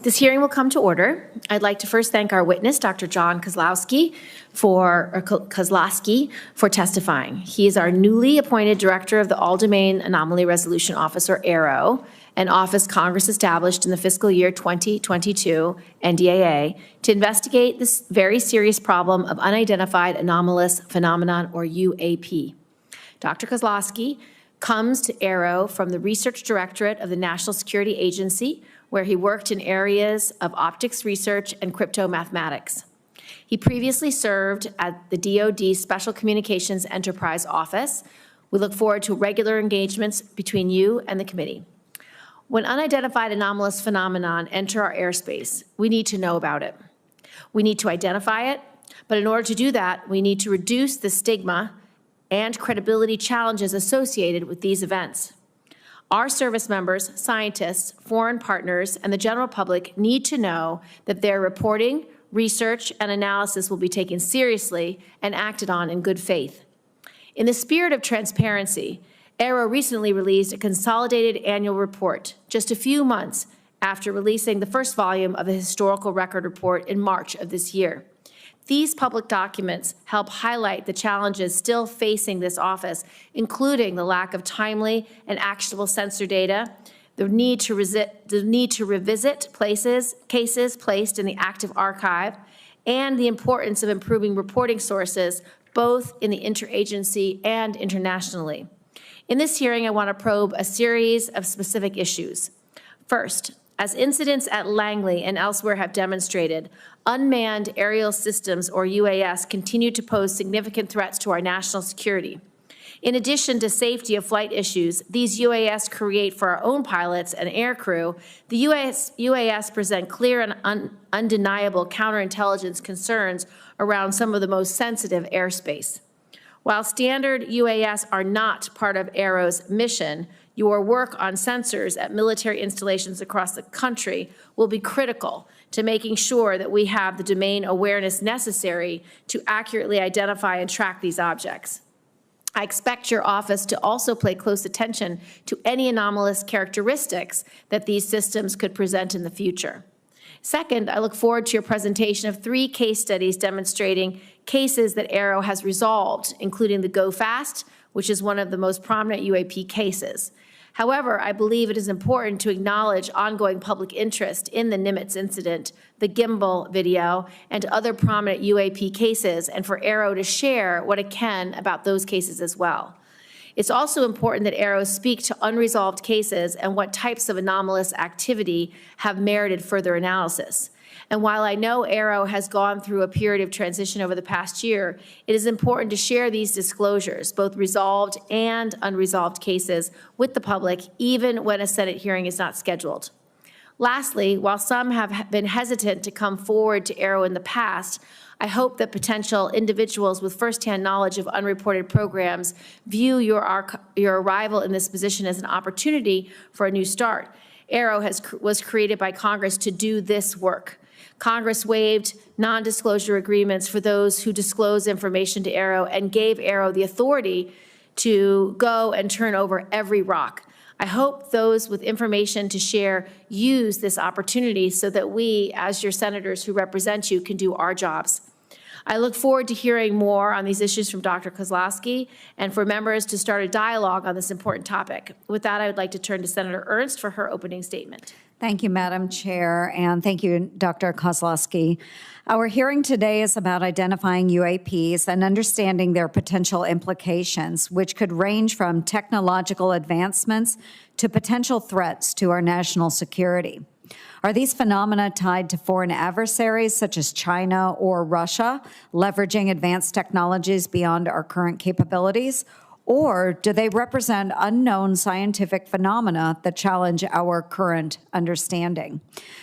This hearing will come to order. I'd like to first thank our witness, Dr. Jon Kosloski, for testifying. He is our newly appointed Director of the All-Domain Anomaly Resolution Office, or AARO, an office Congress established in the fiscal year 2022 NDAA to investigate this very serious problem of unidentified anomalous phenomenon, or UAP. Dr. Kosloski comes to AARO from the Research Directorate of the National Security Agency, where he worked in areas of optics research and crypto mathematics. He previously served at the DoD Special Communications Enterprise Office. We look forward to regular engagements between you and the committee. When unidentified anomalous phenomenon enter our airspace, we need to know about it. We need to identify it, but in order to do that, we need to reduce the stigma and credibility challenges associated with these events. Our service members, scientists, foreign partners, and the general public need to know that their reporting, research, and analysis will be taken seriously and acted on in good faith. In the spirit of transparency, AARO recently released a consolidated annual report just a few months after releasing the first volume of a historical record report in March of this year. These public documents help highlight the challenges still facing this office, including the lack of timely and actionable sensor data, the need to revisit cases placed in the active archive, and the importance of improving reporting sources, both in the interagency and internationally. In this hearing, I want to probe a series of specific issues. First, as incidents at Langley and elsewhere have demonstrated, unmanned aerial systems, or UAS, continue to pose significant threats to our national security. In addition to safety of flight issues these UAS create for our own pilots and aircrew, the UAS present clear and undeniable counterintelligence concerns around some of the most sensitive airspace. While standard UAS are not part of AARO's mission, your work on sensors at military installations across the country will be critical to making sure that we have the domain awareness necessary to accurately identify and track these objects. I expect your office to also pay close attention to any anomalous characteristics that these systems could present in the future. Second, I look forward to your presentation of 3 case studies demonstrating cases that AARO has resolved, including the Go Fast, which is one of the most prominent UAP cases. However, I believe it is important to acknowledge ongoing public interest in the Nimitz incident, the gimbal video, and other prominent UAP cases, and for AARO to share what it can about those cases as well. It's also important that AARO speak to unresolved cases and what types of anomalous activity have merited further analysis. And while I know AARO has gone through a period of transition over the past year, it is important to share these disclosures, both resolved and unresolved cases, with the public, even when a Senate hearing is not scheduled. Lastly, while some have been hesitant to come forward to AARO in the past, I hope that potential individuals with firsthand knowledge of unreported programs view your arrival in this position as an opportunity for a new start. AARO was created by Congress to do this work. Congress waived non-disclosure agreements for those who disclose information to AARO and gave AARO the authority to go and turn over every rock. I hope those with information to share use this opportunity so that we, as your senators who represent you, can do our jobs. I look forward to hearing more on these issues from Dr. Kosloski and for members to start a dialogue on this important topic. With that, I would like to turn to Senator Ernst for her opening statement. Thank you, Madam Chair, and thank you, Dr. Kosloski. Our hearing today is about identifying UAPs and understanding their potential implications, which could range from technological advancements to potential threats to our national security. Are these phenomena tied to foreign adversaries such as China or Russia, leveraging advanced technologies beyond our current capabilities? Or do they represent unknown scientific phenomena that challenge our current understanding?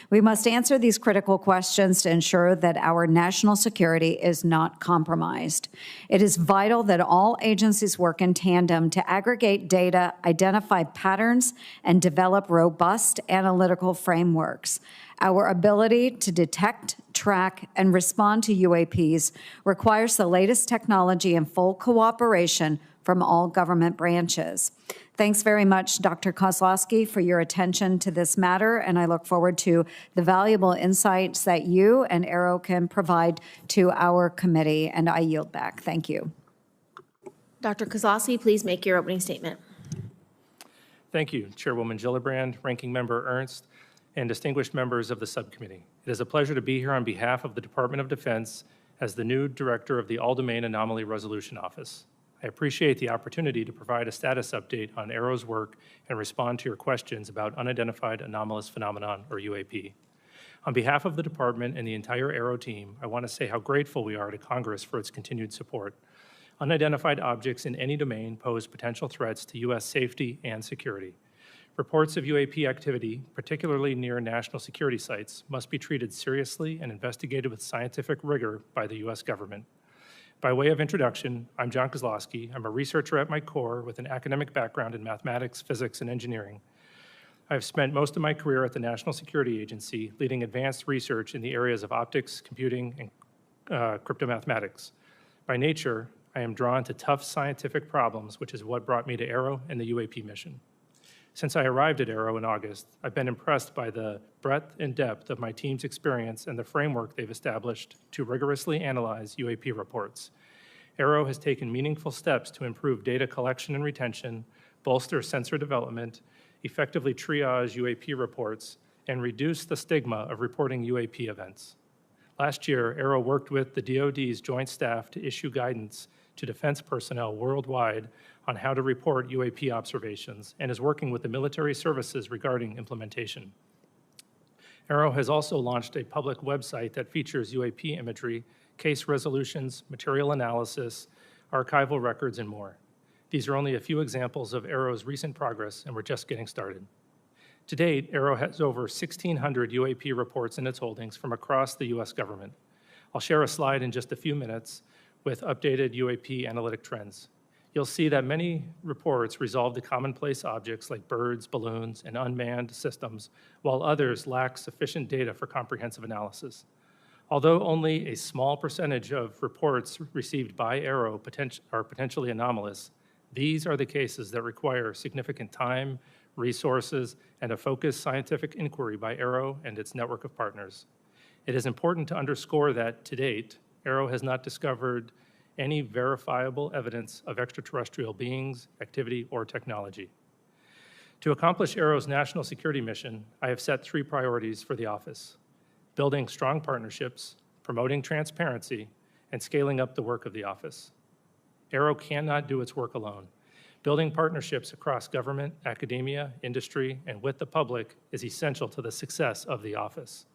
We must answer these critical questions to ensure that our national security is not compromised. It is vital that all agencies work in tandem to aggregate data, identify patterns, and develop robust analytical frameworks. Our ability to detect, track, and respond to UAPs requires the latest technology and full cooperation from all government branches. Thanks very much, Dr. Kosloski, for your attention to this matter, and I look forward to the valuable insights that you and AARO can provide to our committee, and I yield back. Thank you. Dr. Kosloski, please make your opening statement. Thank you, Chairwoman Gillibrand, Ranking Member Ernst, and distinguished members of the subcommittee. It is a pleasure to be here on behalf of the Department of Defense as the new director of the All-Domain Anomaly Resolution Office. I appreciate the opportunity to provide a status update on AARO's work and respond to your questions about unidentified anomalous phenomenon, or UAP. On behalf of the department and the entire AARO team, I want to say how grateful we are to Congress for its continued support. Unidentified objects in any domain pose potential threats to U.S. safety and security. Reports of UAP activity, particularly near national security sites, must be treated seriously and investigated with scientific rigor by the U.S. government. By way of introduction, I'm Jon Kosloski. I'm a researcher at my core with an academic background in mathematics, physics, and engineering. I've spent most of my career at the National Security Agency, leading advanced research in the areas of optics, computing, and cryptomathematics. By nature, I am drawn to tough scientific problems, which is what brought me to AARO and the UAP mission. Since I arrived at AARO in August, I've been impressed by the breadth and depth of my team's experience and the framework they've established to rigorously analyze UAP reports. AARO has taken meaningful steps to improve data collection and retention, bolster sensor development, effectively triage UAP reports, and reduce the stigma of reporting UAP events. Last year, AARO worked with the DoD's Joint Staff to issue guidance to defense personnel worldwide on how to report UAP observations and is working with the military services regarding implementation. AARO has also launched a public website that features UAP imagery, case resolutions, material analysis, archival records, and more. These are only a few examples of AARO's recent progress, and we're just getting started. To date, AARO has over 1,600 UAP reports in its holdings from across the U.S. government. I'll share a slide in just a few minutes with updated UAP analytic trends. You'll see that many reports resolve the commonplace objects like birds, balloons, and unmanned systems, while others lack sufficient data for comprehensive analysis. Although only a small percentage of reports received by AARO are potentially anomalous, these are the cases that require significant time, resources, and a focused scientific inquiry by AARO and its network of partners. It is important to underscore that, to date, AARO has not discovered any verifiable evidence of extraterrestrial beings, activity, or technology. To accomplish AARO's national security mission, I have set 3 priorities for the office: building strong partnerships, promoting transparency, and scaling up the work of the office. AARO cannot do its work alone. Building partnerships across government, academia, industry, and with the public is essential to the success of the office.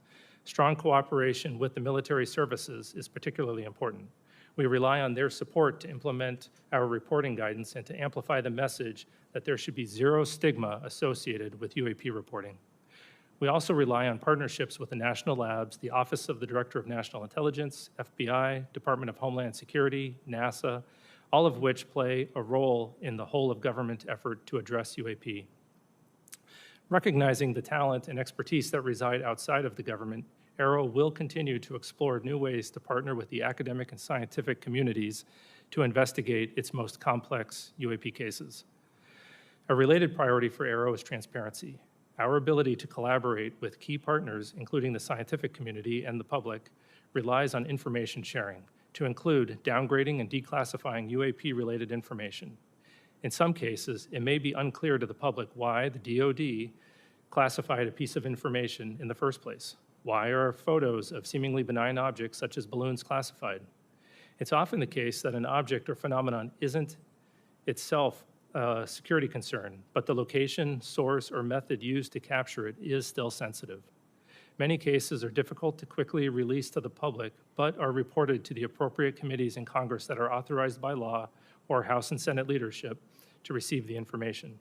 Strong cooperation with the military services is particularly important. We rely on their support to implement our reporting guidance and to amplify the message that there should be zero stigma associated with UAP reporting. We also rely on partnerships with the national labs, the Office of the Director of National Intelligence, FBI, Department of Homeland Security, NASA, all of which play a role in the whole of government effort to address UAP. Recognizing the talent and expertise that reside outside of the government, AARO will continue to explore new ways to partner with the academic and scientific communities to investigate its most complex UAP cases. A related priority for AARO is transparency. Our ability to collaborate with key partners, including the scientific community and the public, relies on information sharing, to include downgrading and declassifying UAP-related information. In some cases, it may be unclear to the public why the DoD classified a piece of information in the first place. Why are photos of seemingly benign objects such as balloons classified? It's often the case that an object or phenomenon isn't itself a security concern, but the location, source, or method used to capture it is still sensitive. Many cases are difficult to quickly release to the public, but are reported to the appropriate committees in Congress that are authorized by law or House and Senate leadership to receive the information.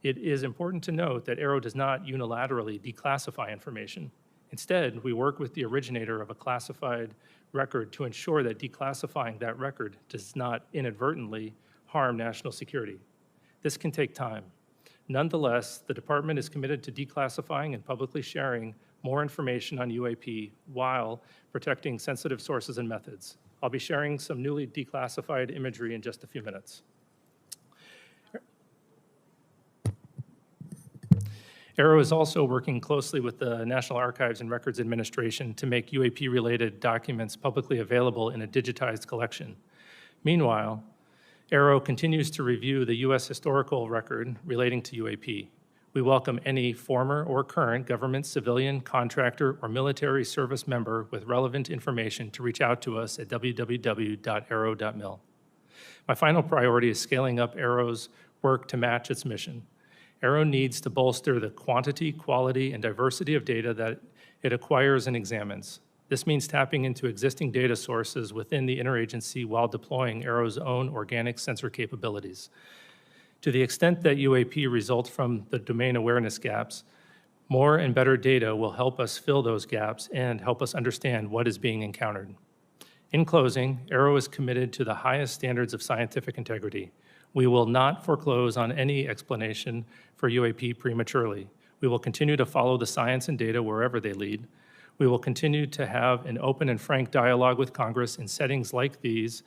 It is important to note that AARO does not unilaterally declassify information. Instead, we work with the originator of a classified record to ensure that declassifying that record does not inadvertently harm national security. This can take time. Nonetheless, the department is committed to declassifying and publicly sharing more information on UAP while protecting sensitive sources and methods. I'll be sharing some newly declassified imagery in just a few minutes. AARO is also working closely with the National Archives and Records Administration to make UAP-related documents publicly available in a digitized collection. Meanwhile, AARO continues to review the U.S. historical record relating to UAP. We welcome any former or current government, civilian, contractor, or military service member with relevant information to reach out to us at www.aaro.mil. My final priority is scaling up AARO's work to match its mission. AARO needs to bolster the quantity, quality, and diversity of data that it acquires and examines. This means tapping into existing data sources within the interagency while deploying AARO's own organic sensor capabilities. To the extent that UAP results from the domain awareness gaps, more and better data will help us fill those gaps and help us understand what is being encountered. In closing, AARO is committed to the highest standards of scientific integrity. We will not foreclose on any explanation for UAP prematurely. We will continue to follow the science and data wherever they lead. We will continue to have an open and frank dialogue with Congress in settings like these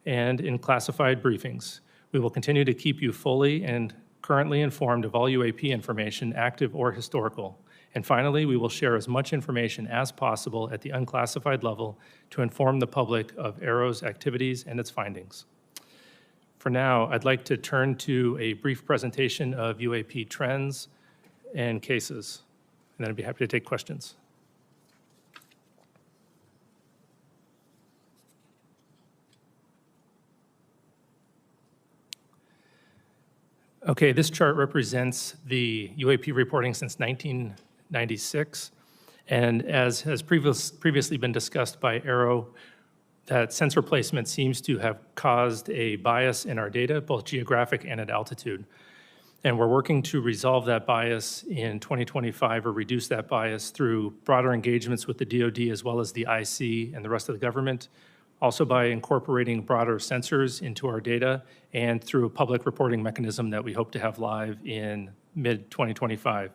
and in classified briefings. We will continue to keep you fully and currently informed of all UAP information, active or historical. And finally, we will share as much information as possible at the unclassified level to inform the public of AARO's activities and its findings. For now, I'd like to turn to a brief presentation of UAP trends and cases, and then I'd be happy to take questions. Okay, this chart represents the UAP reporting since 1996, and as has previously been discussed by AARO, that sensor placement seems to have caused a bias in our data, both geographic and at altitude. And we're working to resolve that bias in 2025 or reduce that bias through broader engagements with the DoD as well as the IC and the rest of the government, also by incorporating broader sensors into our data and through a public reporting mechanism that we hope to have live in mid-2025.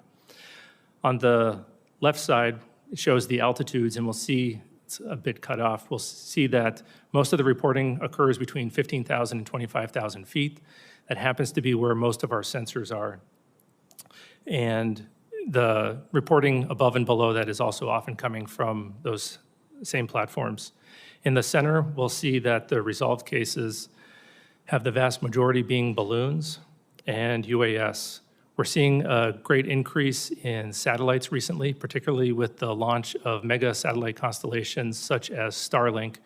On the left side, it shows the altitudes, and we'll see it's a bit cut off. We'll see that most of the reporting occurs between 15,000 and 25,000 feet. That happens to be where most of our sensors are. And the reporting above and below that is also often coming from those same platforms. In the center, we'll see that the resolved cases have the vast majority being balloons and UAS. We're seeing a great increase in satellites recently, particularly with the launch of mega satellite constellations such as Starlink,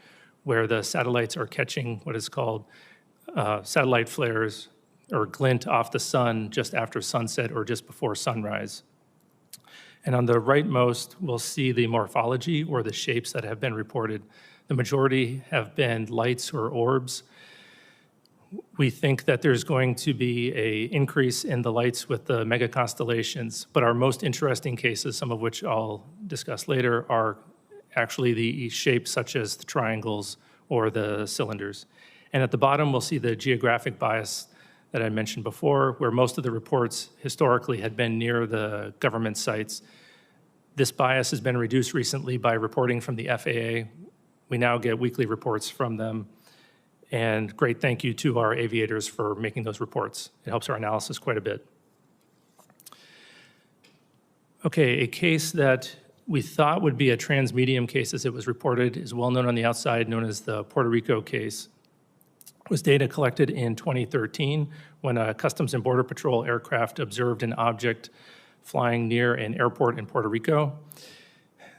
where the satellites are catching what is called satellite flares or glint off the sun just after sunset or just before sunrise. And on the rightmost, we'll see the morphology or the shapes that have been reported. The majority have been lights or orbs. We think that there's going to be an increase in the lights with the mega constellations, but our most interesting cases, some of which I'll discuss later, are actually the shapes such as the triangles or the cylinders. And at the bottom, we'll see the geographic bias that I mentioned before, where most of the reports historically had been near the government sites. This bias has been reduced recently by reporting from the FAA. We now get weekly reports from them. And great thank you to our aviators for making those reports. It helps our analysis quite a bit. Okay, a case that we thought would be a transmedium case as it was reported is well known on the outside, known as the Puerto Rico case. It was data collected in 2013 when a Customs and Border Patrol aircraft observed an object flying near an airport in Puerto Rico.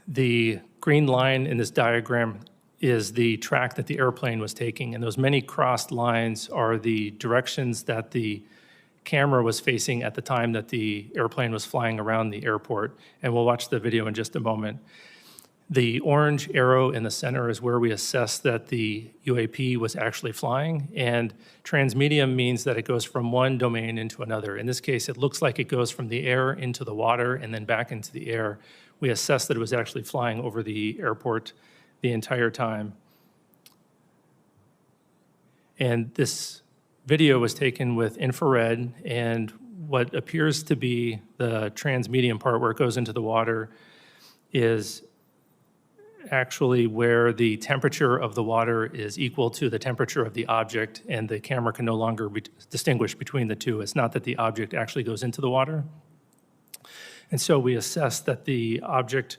The green line in this diagram is the track that the airplane was taking, and those many crossed lines are the directions that the camera was facing at the time that the airplane was flying around the airport, and we'll watch the video in just a moment. The orange arrow in the center is where we assess that the UAP was actually flying, and transmedium means that it goes from one domain into another. In this case, it looks like it goes from the air into the water and then back into the air. We assess that it was actually flying over the airport the entire time. And this video was taken with infrared, and what appears to be the transmedium part where it goes into the water is actually where the temperature of the water is equal to the temperature of the object, and the camera can no longer distinguish between the two. It's not that the object actually goes into the water. And so we assessed that the object,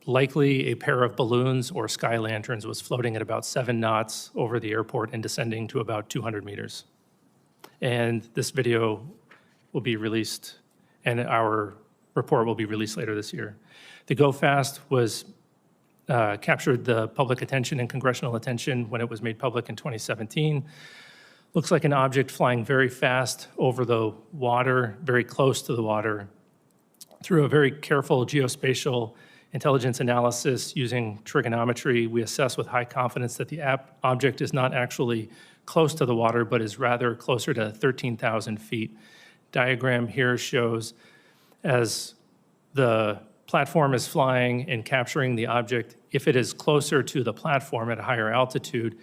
likely a pair of balloons or sky lanterns, was floating at about 7 knots over the airport and descending to about 200 meters. And this video will be released, and our report will be released later this year. The Go Fast was captured the public attention and congressional attention when it was made public in 2017. Looks like an object flying very fast over the water, very close to the water. Through a very careful geospatial intelligence analysis using trigonometry, we assess with high confidence that the object is not actually close to the water, but is rather closer to 13,000 feet. Diagram here shows as the platform is flying and capturing the object, if it is closer to the platform at a higher altitude,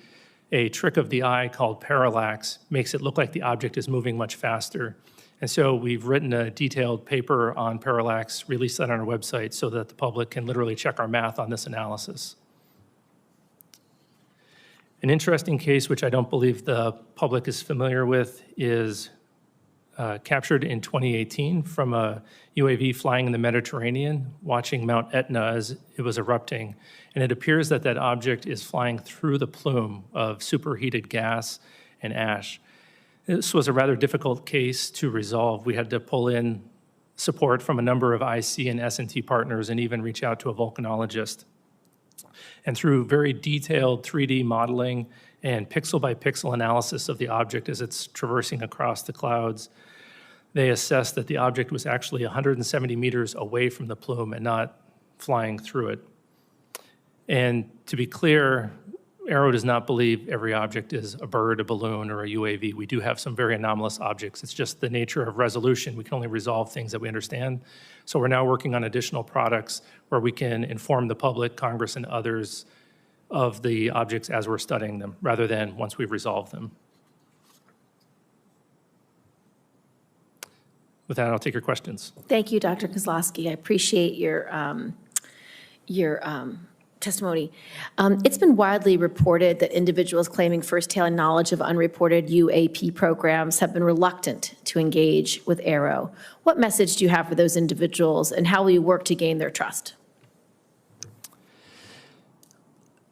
a trick of the eye called parallax makes it look like the object is moving much faster. And so we've written a detailed paper on parallax, released that on our website so that the public can literally check our math on this analysis. An interesting case, which I don't believe the public is familiar with, is captured in 2018 from a UAV flying in the Mediterranean, watching Mount Etna as it was erupting. And it appears that that object is flying through the plume of superheated gas and ash. This was a rather difficult case to resolve. We had to pull in support from a number of IC and S&T partners and even reach out to a volcanologist. And through very detailed 3D modeling and pixel-by-pixel analysis of the object as it's traversing across the clouds, they assessed that the object was actually 170 meters away from the plume and not flying through it. And to be clear, AARO does not believe every object is a bird, a balloon, or a UAV. We do have some very anomalous objects. It's just the nature of resolution. We can only resolve things that we understand. So we're now working on additional products where we can inform the public, Congress, and others of the objects as we're studying them, rather than once we've resolved them. With that, I'll take your questions. Thank you, Dr. Kosloski. I appreciate your testimony. It's been widely reported that individuals claiming firsthand knowledge of unreported UAP programs have been reluctant to engage with AARO. What message do you have for those individuals, and how will you work to gain their trust?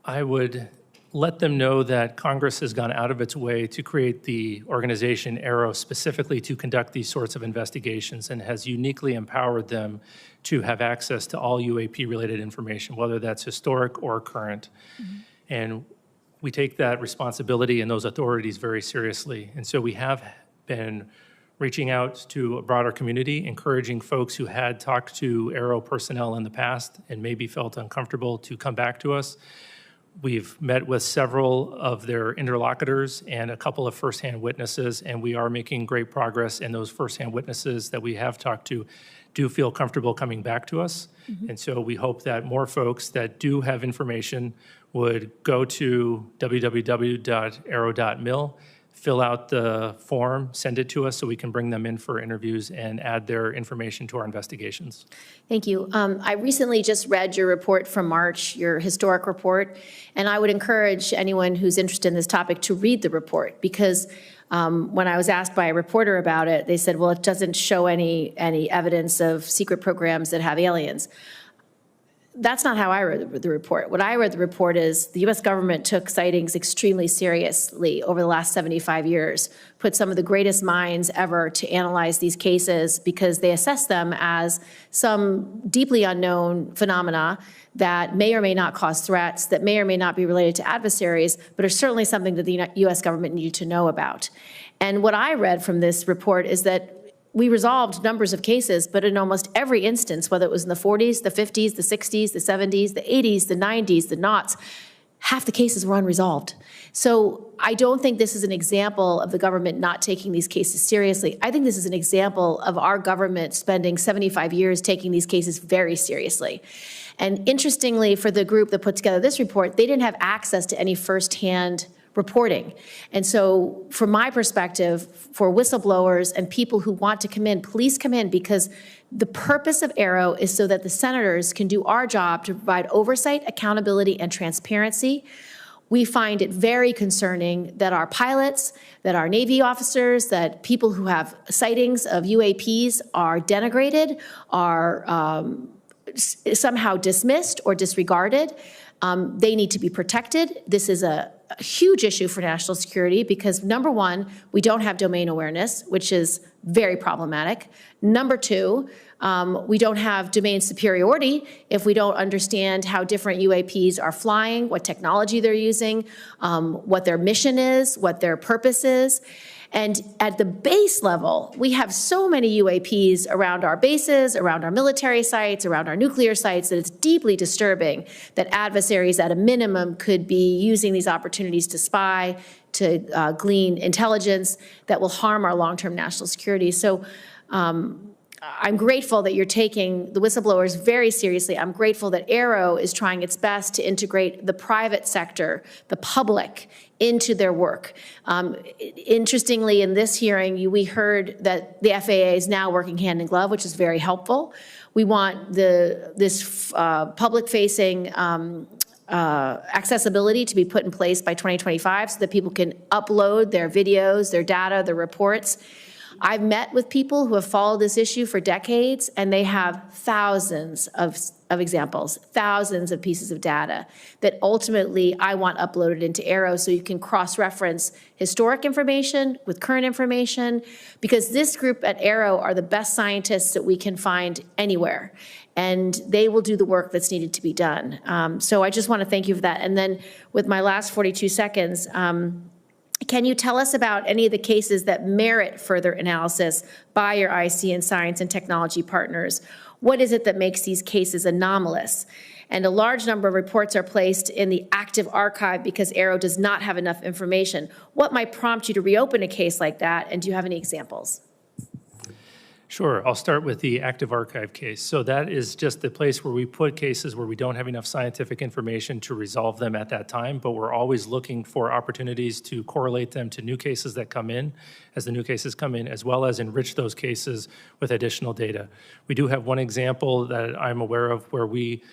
I would let them know that Congress has gone out of its way to create the organization AARO specifically to conduct these sorts of investigations, and has uniquely empowered them to have access to all UAP-related information, whether that's historic or current. Mm-hmm. And we take that responsibility and those authorities very seriously. And so we have been reaching out to a broader community, encouraging folks who had talked to AARO personnel in the past and maybe felt uncomfortable to come back to us. We've met with several of their interlocutors and a couple of firsthand witnesses, and we are making great progress, and those firsthand witnesses that we have talked to do feel comfortable coming back to us. Mm-hmm. And so we hope that more folks that do have information would go to www.aaro.mil, fill out the form, send it to us so we can bring them in for interviews and add their information to our investigations. Thank you. I recently just read your report from March, your historic report, and I would encourage anyone who's interested in this topic to read the report, because when I was asked by a reporter about it, they said, well, it doesn't show any evidence of secret programs that have aliens. That's not how I read the report. What I read the report is the U.S. government took sightings extremely seriously over the last 75 years, put some of the greatest minds ever to analyze these cases because they assess them as some deeply unknown phenomena that may or may not cause threats, that may or may not be related to adversaries, but are certainly something that the U.S. government needed to know about. And what I read from this report is that we resolved numbers of cases, but in almost every instance, whether it was in the 40s, the 50s, the 60s, the 70s, the 80s, the 90s, the noughts, half the cases were unresolved. So I don't think this is an example of the government not taking these cases seriously. I think this is an example of our government spending 75 years taking these cases very seriously. And interestingly, for the group that put together this report, they didn't have access to any firsthand reporting. And so from my perspective, for whistleblowers and people who want to come in, please come in, because the purpose of AARO is so that the senators can do our job to provide oversight, accountability, and transparency. We find it very concerning that our pilots, that our Navy officers, that people who have sightings of UAPs are denigrated, are somehow dismissed or disregarded. They need to be protected. This is a huge issue for national security because, number one, we don't have domain awareness, which is very problematic. Number two, we don't have domain superiority if we don't understand how different UAPs are flying, what technology they're using, what their mission is, what their purpose is. And at the base level, we have so many UAPs around our bases, around our military sites, around our nuclear sites, that it's deeply disturbing that adversaries at a minimum could be using these opportunities to spy, to glean intelligence that will harm our long-term national security. So I'm grateful that you're taking the whistleblowers very seriously. I'm grateful that AARO is trying its best to integrate the private sector, the public, into their work. Interestingly, in this hearing, we heard that the FAA is now working hand in glove, which is very helpful. We want this public-facing accessibility to be put in place by 2025 so that people can upload their videos, their data, their reports. I've met with people who have followed this issue for decades, and they have thousands of examples, thousands of pieces of data that ultimately I want uploaded into AARO so you can cross-reference historic information with current information, because this group at AARO are the best scientists that we can find anywhere, and they will do the work that's needed to be done. So I just want to thank you for that. And then with my last 42 seconds, can you tell us about any of the cases that merit further analysis by your IC and science and technology partners? What is it that makes these cases anomalous? And a large number of reports are placed in the active archive because AARO does not have enough information. What might prompt you to reopen a case like that, and do you have any examples? Sure, I'll start with the active archive case. So that is just the place where we put cases where we don't have enough scientific information to resolve them at that time, but we're always looking for opportunities to correlate them to new cases that come in, as the new cases come in, as well as enrich those cases with additional data. We do have one example that I'm aware of where we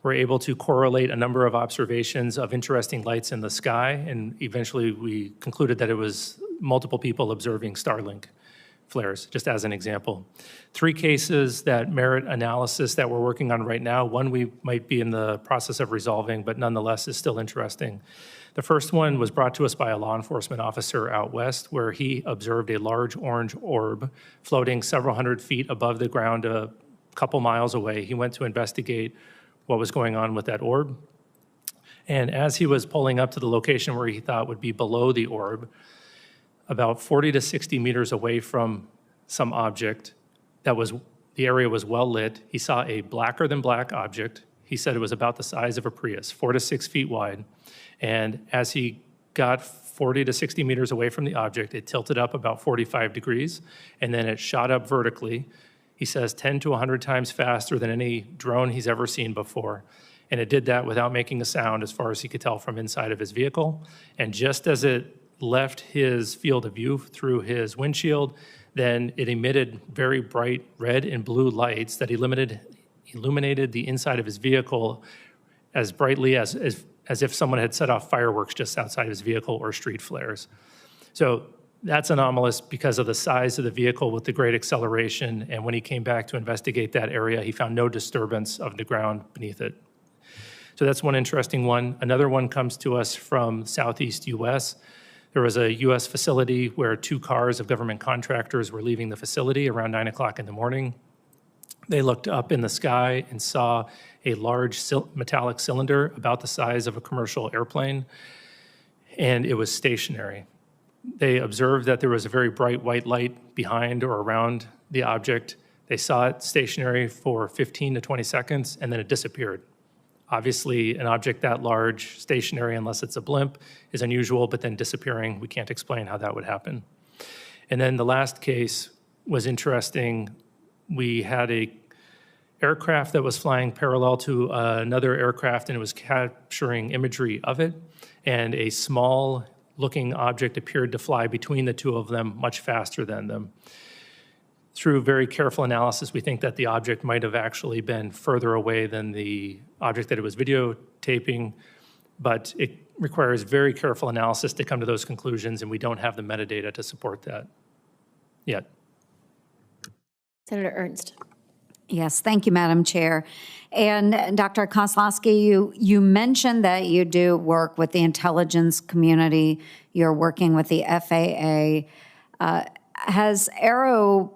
were able to correlate a number of observations of interesting lights in the sky, and eventually we concluded that it was multiple people observing Starlink flares, just as an example. 3 cases that merit analysis that we're working on right now. One we might be in the process of resolving, but nonetheless is still interesting. The first one was brought to us by a law enforcement officer out west, where he observed a large orange orb floating several hundred feet above the ground a couple miles away. He went to investigate what was going on with that orb. And as he was pulling up to the location where he thought would be below the orb, about 40 to 60 meters away from some object that was, the area was well lit, he saw a blacker than black object. He said it was about the size of a Prius, 4 to 6 feet wide. And as he got 40 to 60 meters away from the object, it tilted up about 45 degrees, and then it shot up vertically. He says 10 to 100 times faster than any drone he's ever seen before. And it did that without making a sound, as far as he could tell from inside of his vehicle. And just as it left his field of view through his windshield, then it emitted very bright red and blue lights that illuminated the inside of his vehicle as brightly as if someone had set off fireworks just outside of his vehicle, or street flares. So that's anomalous because of the size of the vehicle with the great acceleration, and when he came back to investigate that area, he found no disturbance of the ground beneath it. So that's one interesting one. Another one comes to us from Southeast US. There was a U.S. facility where 2 cars of government contractors were leaving the facility around 9 o'clock in the morning. They looked up in the sky and saw a large metallic cylinder about the size of a commercial airplane, and it was stationary. They observed that there was a very bright white light behind or around the object. They saw it stationary for 15 to 20 seconds, and then it disappeared. Obviously, an object that large, stationary, unless it's a blimp, is unusual, but then disappearing, we can't explain how that would happen. And then the last case was interesting. We had a aircraft that was flying parallel to another aircraft, and it was capturing imagery of it, and a small-looking object appeared to fly between the 2 of them much faster than them. Through very careful analysis, we think that the object might have actually been further away than the object that it was videotaping. but it requires very careful analysis to come to those conclusions, and we don't have the metadata to support that yet. Senator Ernst. Yes, thank you, Madam Chair. And Dr. Kosloski, you mentioned that you do work with the intelligence community. You're working with the FAA. Has AARO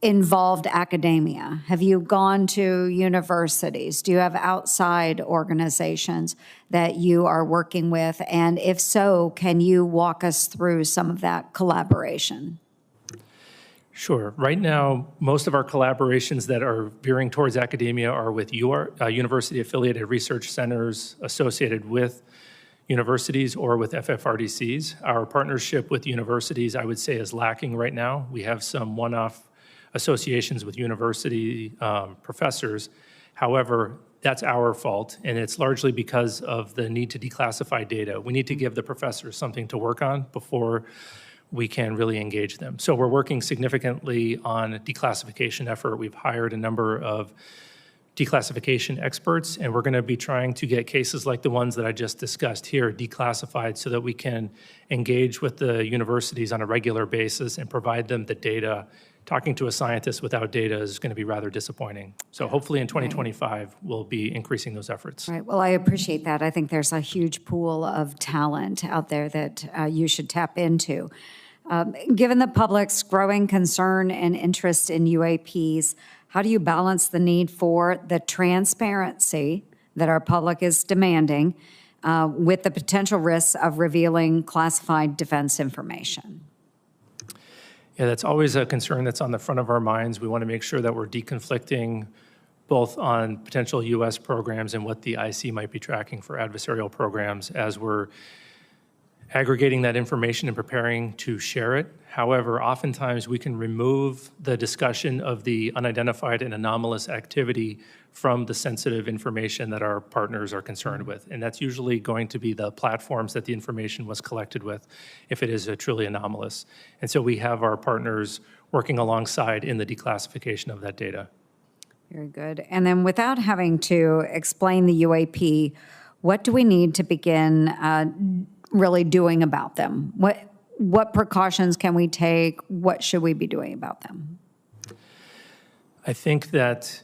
involved academia? Have you gone to universities? Do you have outside organizations that you are working with? And if so, can you walk us through some of that collaboration? Sure. Right now, most of our collaborations that are veering towards academia are with university-affiliated research centers associated with universities or with FFRDCs. Our partnership with universities, I would say, is lacking right now. We have some one-off associations with university professors. However, that's our fault, and it's largely because of the need to declassify data. We need to give the professors something to work on before we can really engage them. So we're working significantly on a declassification effort. We've hired a number of declassification experts, and we're going to be trying to get cases like the ones that I just discussed here declassified so that we can engage with the universities on a regular basis and provide them the data. Talking to a scientist without data is going to be rather disappointing. So hopefully in 2025, we'll be increasing those efforts. Right. Well, I appreciate that. I think there's a huge pool of talent out there that you should tap into. Given the public's growing concern and interest in UAPs, how do you balance the need for the transparency that our public is demanding with the potential risks of revealing classified defense information? Yeah, that's always a concern that's on the front of our minds. We want to make sure that we're deconflicting both on potential U.S. programs and what the IC might be tracking for adversarial programs as we're aggregating that information and preparing to share it. However, oftentimes we can remove the discussion of the unidentified and anomalous activity from the sensitive information that our partners are concerned with. And that's usually going to be the platforms that the information was collected with if it is truly anomalous. And so we have our partners working alongside in the declassification of that data. Very good. And then without having to explain the UAP, what do we need to begin really doing about them? What precautions can we take? What should we be doing about them? I think that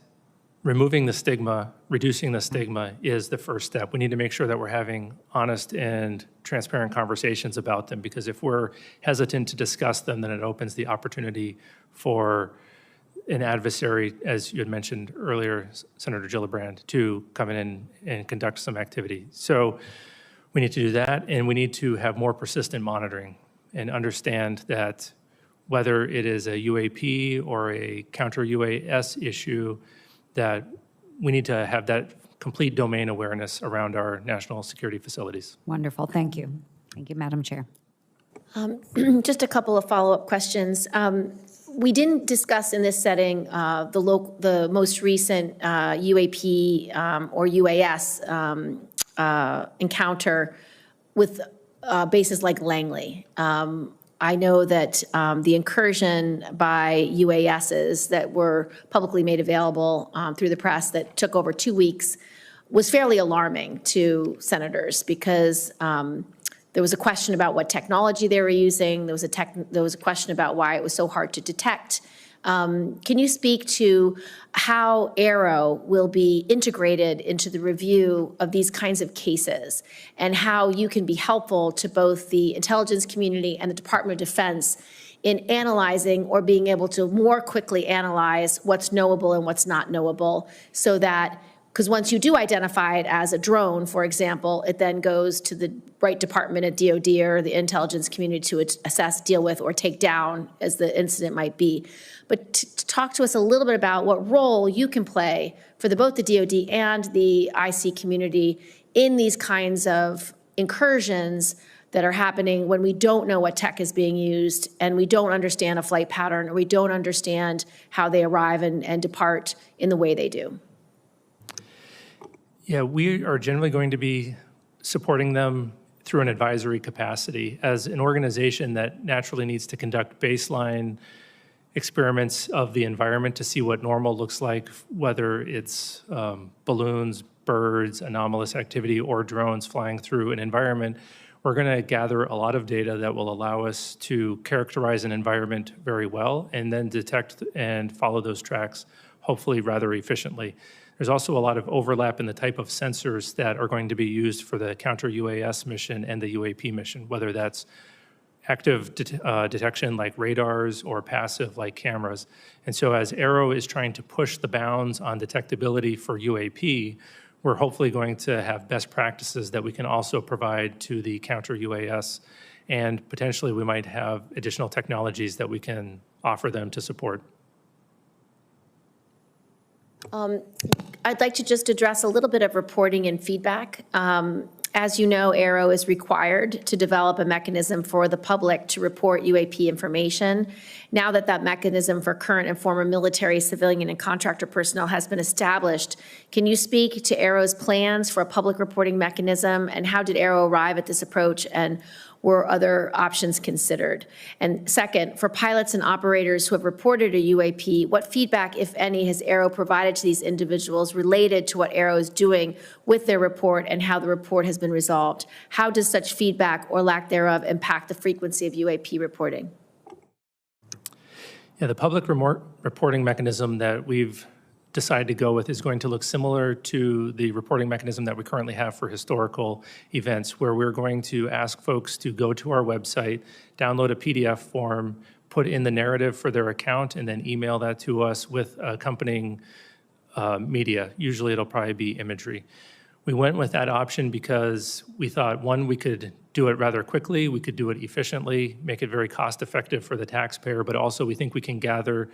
removing the stigma, reducing the stigma is the first step. We need to make sure that we're having honest and transparent conversations about them, because if we're hesitant to discuss them, then it opens the opportunity for an adversary, as you had mentioned earlier, Senator Gillibrand, to come in and conduct some activity. So we need to do that, and we need to have more persistent monitoring and understand that whether it is a UAP or a counter-UAS issue, that we need to have that complete domain awareness around our national security facilities. Wonderful. Thank you. Thank you, Madam Chair. Just a couple of follow-up questions. We didn't discuss in this setting the most recent UAP or UAS encounter with bases like Langley. I know that the incursion by UASs that were publicly made available through the press that took over 2 weeks was fairly alarming to senators because there was a question about what technology they were using. There was a question about why it was so hard to detect. Can you speak to how AARO will be integrated into the review of these kinds of cases and how you can be helpful to both the intelligence community and the Department of Defense in analyzing or being able to more quickly analyze what's knowable and what's not knowable, so that, because once you do identify it as a drone, for example, it then goes to the right department at DOD or the intelligence community to assess, deal with, or take down as the incident might be. But to talk to us a little bit about what role you can play for both the DOD and the IC community in these kinds of incursions that are happening when we don't know what tech is being used and we don't understand a flight pattern or we don't understand how they arrive and depart in the way they do. Yeah, we are generally going to be supporting them through an advisory capacity as an organization that naturally needs to conduct baseline experiments of the environment to see what normal looks like, whether it's balloons, birds, anomalous activity, or drones flying through an environment, we're going to gather a lot of data that will allow us to characterize an environment very well and then detect and follow those tracks, hopefully rather efficiently. There's also a lot of overlap in the type of sensors that are going to be used for the counter-UAS mission and the UAP mission, whether that's active detection like radars or passive like cameras. And so as AARO is trying to push the bounds on detectability for UAP, we're hopefully going to have best practices that we can also provide to the counter-UAS, and potentially we might have additional technologies that we can offer them to support. I'd like to just address a little bit of reporting and feedback. As you know, AARO is required to develop a mechanism for the public to report UAP information. Now that that mechanism for current and former military, civilian, and contractor personnel has been established, can you speak to AARO's plans for a public reporting mechanism, and how did AARO arrive at this approach, and were other options considered? And second, for pilots and operators who have reported a UAP, what feedback, if any, has AARO provided to these individuals related to what AARO is doing with their report and how the report has been resolved? How does such feedback or lack thereof impact the frequency of UAP reporting? Yeah, the public reporting mechanism that we've decided to go with is going to look similar to the reporting mechanism that we currently have for historical events, where we're going to ask folks to go to our website, download a PDF form, put in the narrative for their account, and then email that to us with accompanying media. Usually it'll probably be imagery. We went with that option because we thought, one, we could do it rather quickly, we could do it efficiently, make it very cost-effective for the taxpayer, but also we think we can gather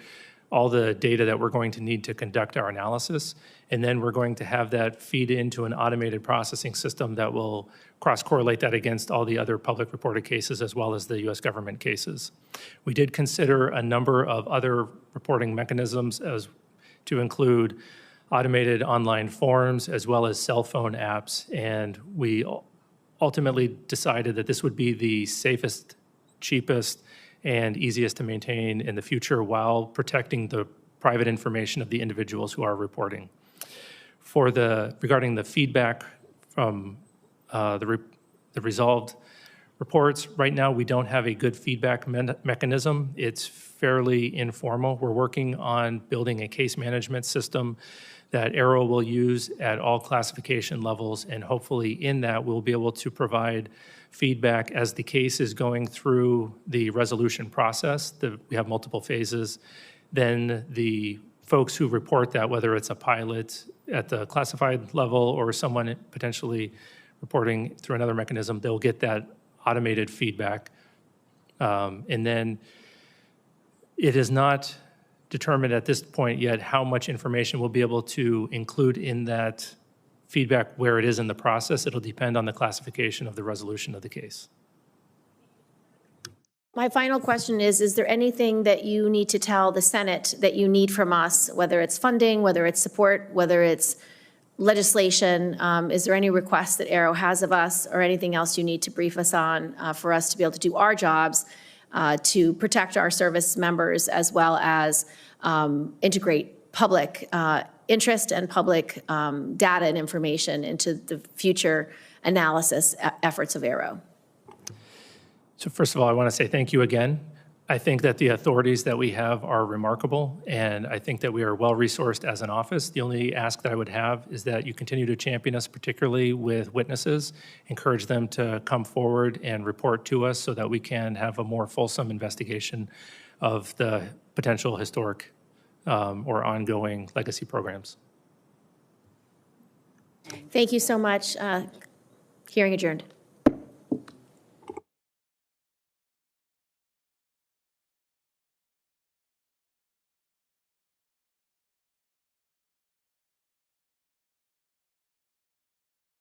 all the data that we're going to need to conduct our analysis, and then we're going to have that feed into an automated processing system that will cross-correlate that against all the other public reported cases as well as the U.S. government cases. We did consider a number of other reporting mechanisms as to include automated online forms as well as cell phone apps, and we ultimately decided that this would be the safest, cheapest, and easiest to maintain in the future while protecting the private information of the individuals who are reporting. Regarding the feedback from the resolved reports, right now we don't have a good feedback mechanism. It's fairly informal. We're working on building a case management system that AARO will use at all classification levels, and hopefully in that we'll be able to provide feedback as the case is going through the resolution process. We have multiple phases. Then the folks who report that, whether it's a pilot at the classified level or someone potentially reporting through another mechanism, they'll get that automated feedback. And then it is not determined at this point yet how much information we'll be able to include in that feedback where it is in the process. It'll depend on the classification of the resolution of the case. My final question is there anything that you need to tell the Senate that you need from us, whether it's funding, whether it's support, whether it's legislation? Is there any requests that AARO has of us or anything else you need to brief us on for us to be able to do our jobs to protect our service members as well as integrate public interest and public data and information into the future analysis efforts of AARO? So first of all, I want to say thank you again. I think that the authorities that we have are remarkable, and I think that we are well-resourced as an office. The only ask that I would have is that you continue to champion us, particularly with witnesses, encourage them to come forward and report to us so that we can have a more fulsome investigation of the potential historic or ongoing legacy programs. Thank you so much. Hearing adjourned.